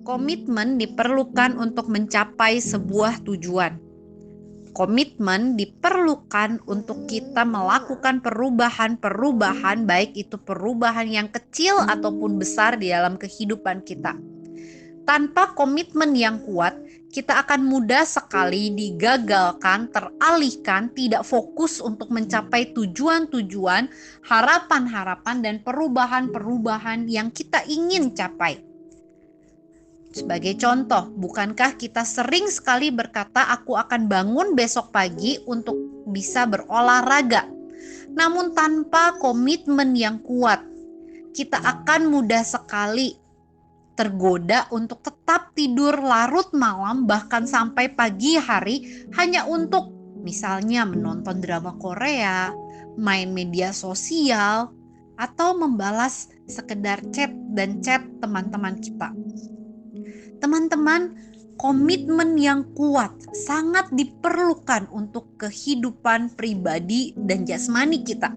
Komitmen diperlukan untuk mencapai sebuah tujuan. Komitmen diperlukan untuk kita melakukan perubahan-perubahan, baik itu perubahan yang kecil ataupun besar di dalam kehidupan kita. Tanpa komitmen yang kuat, kita akan mudah sekali digagalkan, teralihkan, tidak fokus untuk mencapai tujuan-tujuan, harapan-harapan, dan perubahan-perubahan yang kita ingin capai. Sebagai contoh, bukankah kita sering sekali berkata, "Aku akan bangun besok pagi untuk bisa berolahraga." Namun tanpa komitmen yang kuat, kita akan mudah sekali tergoda untuk tetap tidur larut malam, bahkan sampai pagi hari, hanya untuk misalnya menonton drama Korea, main media sosial, atau membalas sekedar chat teman-teman kita. Teman-teman, komitmen yang kuat sangat diperlukan untuk kehidupan pribadi dan jasmani kita.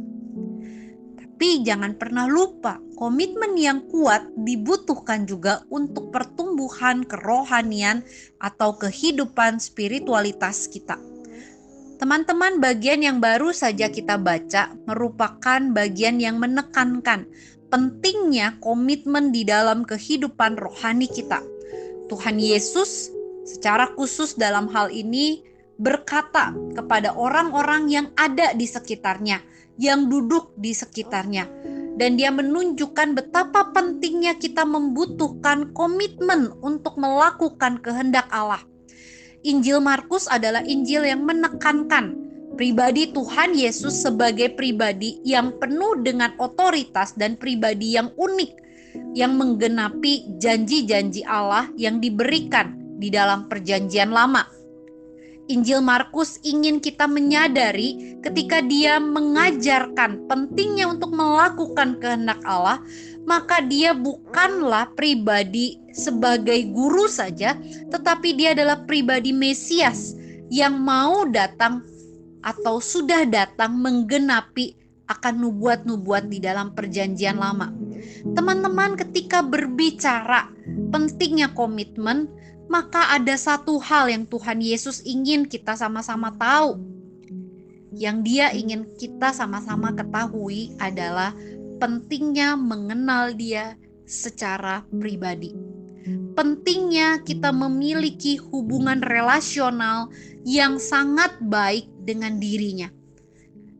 Tapi jangan pernah lupa, komitmen yang kuat dibutuhkan juga untuk pertumbuhan kerohanian atau kehidupan spiritualitas kita. Teman-teman, bagian yang baru saja kita baca merupakan bagian yang menekankan pentingnya komitmen di dalam kehidupan rohani kita. Tuhan Yesus secara khusus dalam hal ini berkata kepada orang-orang yang ada di sekitarnya, yang duduk di sekitarnya, dan dia menunjukkan betapa pentingnya kita membutuhkan komitmen untuk melakukan kehendak Allah. Injil Markus adalah Injil yang menekankan pribadi Tuhan Yesus sebagai pribadi yang penuh dengan otoritas dan pribadi yang unik, yang menggenapi janji-janji Allah yang diberikan di dalam perjanjian lama. Injil Markus ingin kita menyadari ketika dia mengajarkan pentingnya untuk melakukan kehendak Allah, maka dia bukanlah pribadi sebagai guru saja, tetapi dia adalah pribadi Mesias yang mau datang atau sudah datang menggenapi akan nubuat-nubuat di dalam perjanjian lama. Teman-teman, ketika berbicara pentingnya komitmen, maka ada satu hal yang Tuhan Yesus ingin kita sama-sama tahu. Yang dia ingin kita sama-sama ketahui adalah pentingnya mengenal dia secara pribadi. Pentingnya kita memiliki hubungan relasional yang sangat baik dengan dirinya.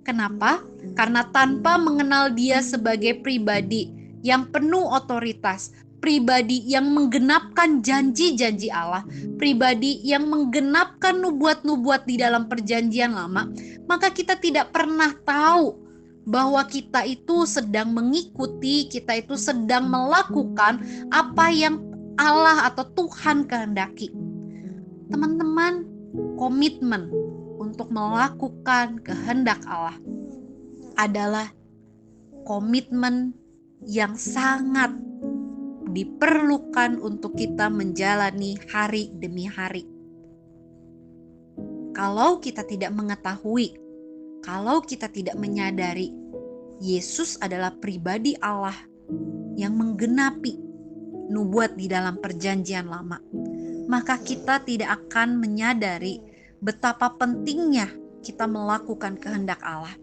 Kenapa? Karena tanpa mengenal dia sebagai pribadi yang penuh otoritas, pribadi yang menggenapkan janji-janji Allah, pribadi yang menggenapkan nubuat-nubuat di dalam perjanjian lama, maka kita tidak pernah tahu bahwa kita itu sedang mengikuti, kita itu sedang melakukan apa yang Allah atau Tuhan kehendaki. Teman-teman, komitmen untuk melakukan kehendak Allah adalah komitmen yang sangat diperlukan untuk kita menjalani hari demi hari. Kalau kita tidak mengetahui, kalau kita tidak menyadari Yesus adalah pribadi Allah yang menggenapi nubuat di dalam perjanjian lama, maka kita tidak akan menyadari betapa pentingnya kita melakukan kehendak Allah.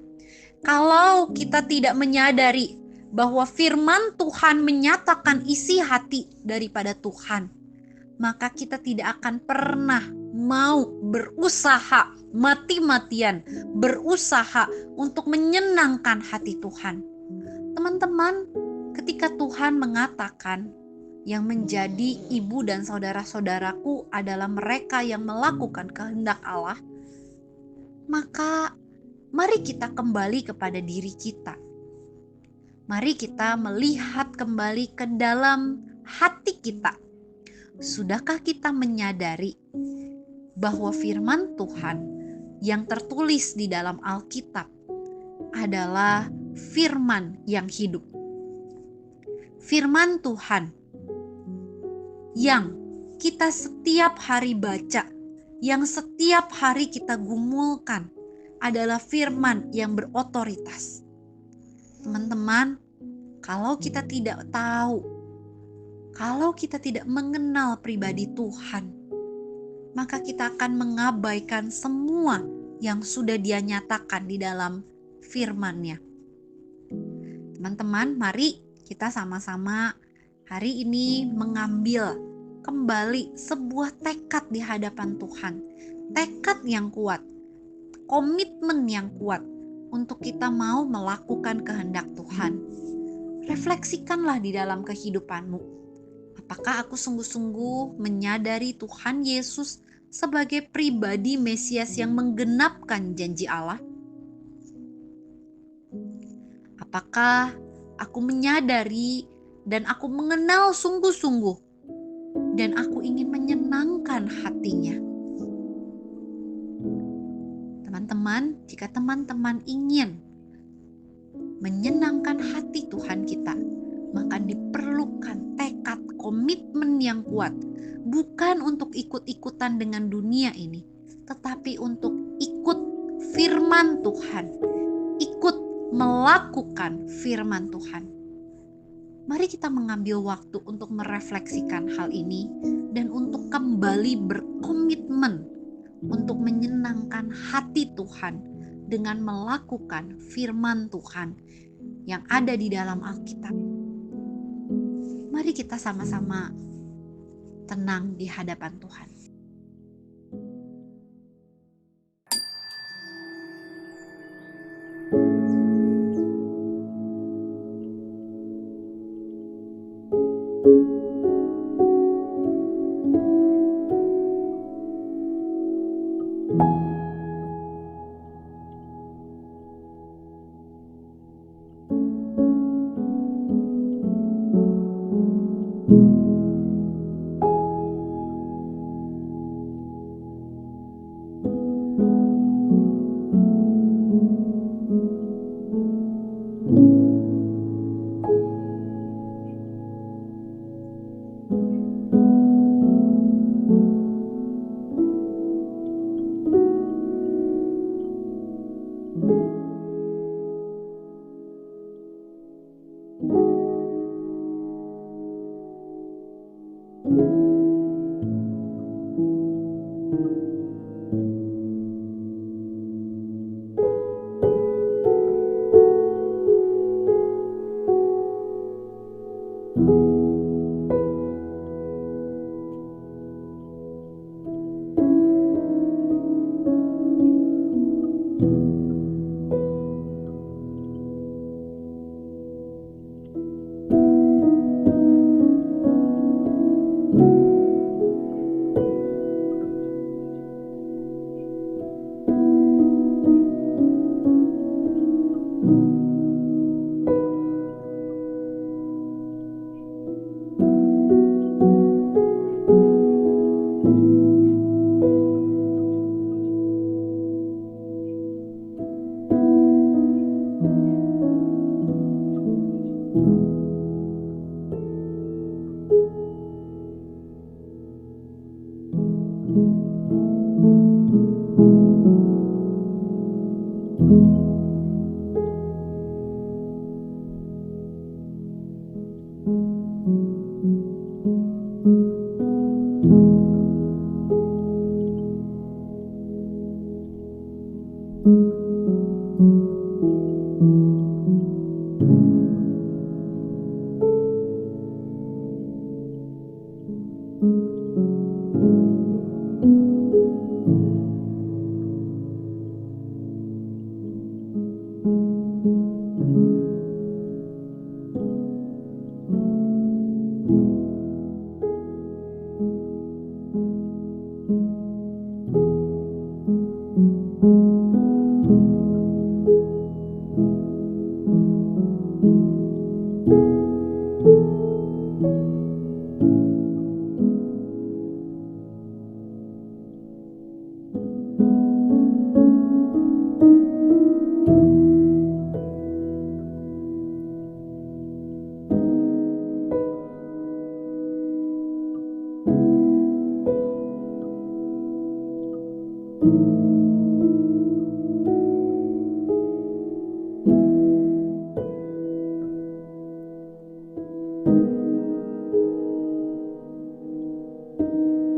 Kalau kita tidak menyadari bahwa firman Tuhan menyatakan isi hati daripada Tuhan, maka kita tidak akan pernah mau berusaha mati-matian, berusaha untuk menyenangkan hati Tuhan. Teman-teman, ketika Tuhan mengatakan yang menjadi ibu dan saudara-saudaraku adalah mereka yang melakukan kehendak Allah, maka mari kita kembali kepada diri kita. Mari kita melihat kembali ke dalam hati kita. Sudahkah kita menyadari bahwa firman Tuhan yang tertulis di dalam Alkitab adalah firman yang hidup? Firman Tuhan yang kita setiap hari baca, yang setiap hari kita gumulkan, adalah firman yang berotoritas. Teman-teman, kalau kita tidak tahu Kalau kita tidak mengenal pribadi Tuhan, maka kita akan mengabaikan semua yang sudah Dia nyatakan di dalam firman-Nya. Teman-teman, mari kita sama-sama hari ini mengambil kembali sebuah tekad di hadapan Tuhan. Tekad yang kuat, komitmen yang kuat untuk kita mau melakukan kehendak Tuhan. Refleksikanlah di dalam kehidupanmu. Apakah aku sungguh-sungguh menyadari Tuhan Yesus sebagai pribadi Mesias yang menggenapkan janji Allah? Apakah aku menyadari dan aku mengenal sungguh-sungguh dan aku ingin menyenangkan hatinya? Teman-teman, jika teman-teman ingin menyenangkan hati Tuhan kita, maka diperlukan tekad komitmen yang kuat, bukan untuk ikut-ikutan dengan dunia ini, tetapi untuk ikut firman Tuhan, ikut melakukan firman Tuhan. Mari kita mengambil waktu untuk merefleksikan hal ini dan untuk kembali berkomitmen untuk menyenangkan hati Tuhan dengan melakukan firman Tuhan yang ada di dalam Alkitab. Mari kita sama-sama tenang di hadapan Tuhan.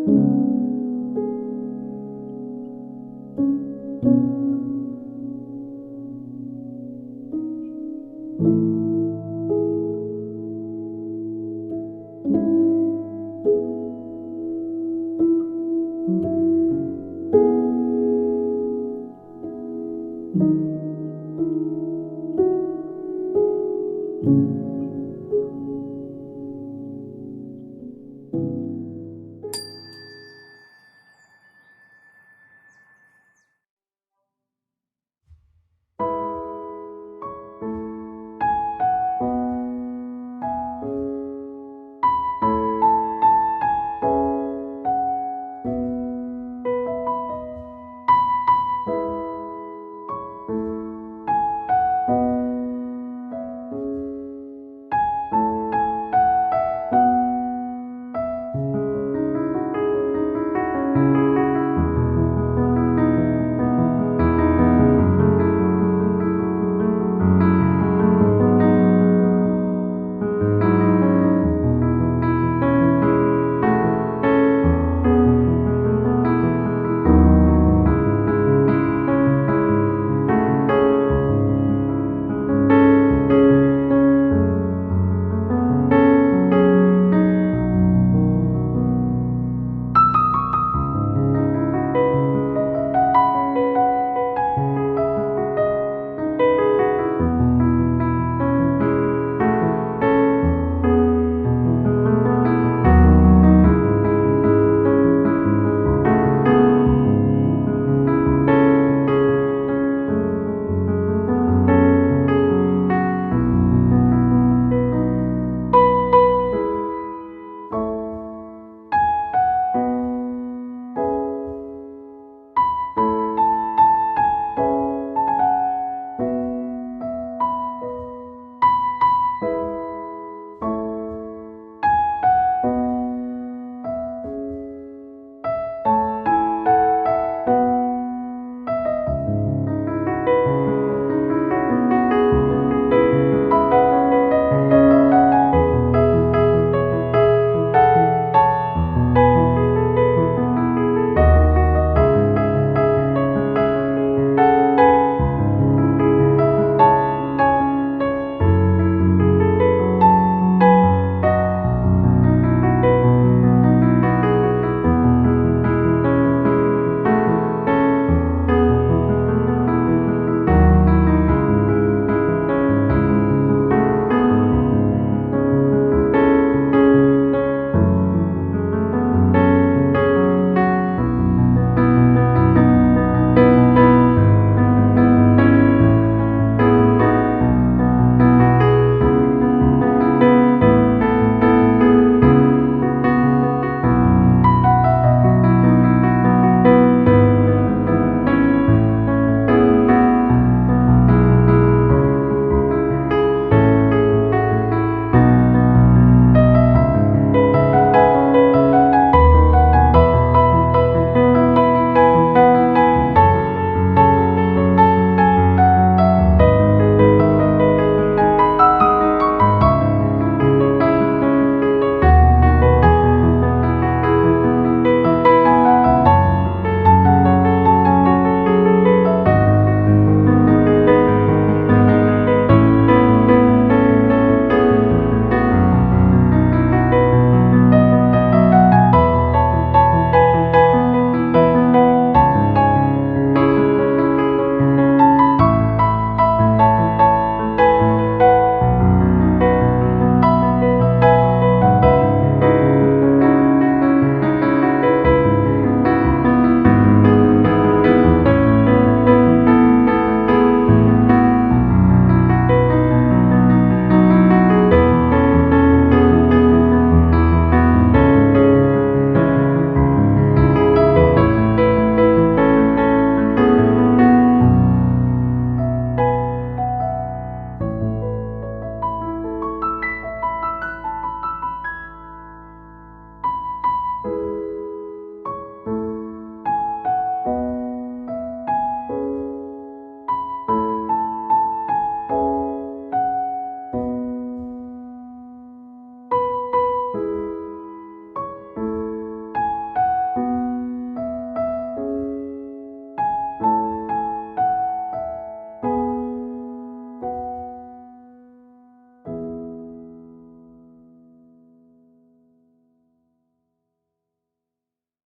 Tuhan.